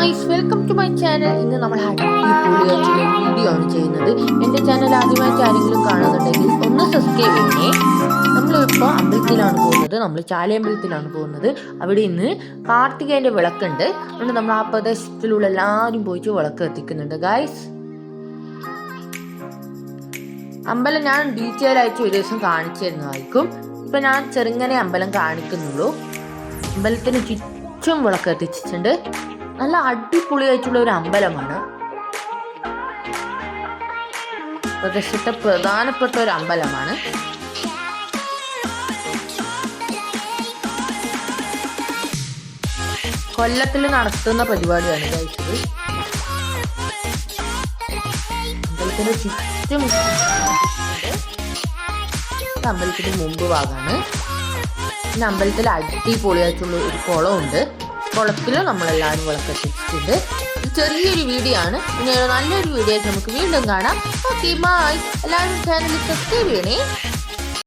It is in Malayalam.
Guys, welcome to my channel. ഇന്ന് നമ്മൾ അടിപൊളിയായിട്ടുള്ള വീഡിയോ ആണ് ചെയ്യുന്നത്. എൻ്റെ ചാനൽ ആദ്യമായിട്ട് ആരെങ്കിലും കാണുന്നുണ്ടെങ്കിൽ ഒന്ന് സബ്സ്ക്രൈബ് ചെയ്യണേ. നമ്മളിപ്പോൾ അമ്പലത്തിലാണ് പോകുന്നത്. നമ്മൾ ചാലിയമ്പലത്തിലാണ് പോകുന്നത്. അവിടെ ഇന്ന് കാർത്തികേൻ്റെ വിളക്കുണ്ട്. അതുകൊണ്ട് നമ്മൾ ആ പ്രദേശത്തിലുള്ള എല്ലാവരും പോയിട്ട് വിളക്ക് എത്തിക്കുന്നുണ്ട് ഗായ്സ്. അമ്പലം ഞാൻ ഡീറ്റെയിൽ ആയിട്ട് ഒരു ദിവസം കാണിച്ചു തരുന്നതായിരിക്കും. ഇപ്പം ഞാൻ ചെറുങ്ങനെ അമ്പലം കാണിക്കുന്നുള്ളൂ. അമ്പലത്തിന് ചുറ്റും വിളക്ക് എത്തിച്ചിട്ടുണ്ട്. നല്ല അടിപൊളിയായിട്ടുള്ള ഒരു അമ്പലമാണ്. പ്രദേശത്തെ പ്രധാനപ്പെട്ട ഒരു അമ്പലമാണ്. കൊല്ലത്തിൽ നടത്തുന്ന പരിപാടിയാണ് കഴിച്ചത്. അമ്പലത്തിന് ചുറ്റും അമ്പലത്തിന് മുമ്പ് ഭാഗമാണ്. പിന്നെ അമ്പലത്തിൽ അടിപൊളിയായിട്ടുള്ള ഒരു കുളമുണ്ട്. കുളത്തിൽ നമ്മളെല്ലാവരും വിളക്കെത്തിച്ചിട്ടുണ്ട്. ചെറിയൊരു വീഡിയോ ആണ്. പിന്നെ നല്ലൊരു വീഡിയോ ആയിട്ട് നമുക്ക് വീണ്ടും കാണാം. Okay, bye. എല്ലാവരും ചാനൽ സബ്സ്ക്രൈബ് ചെയ്യണേ.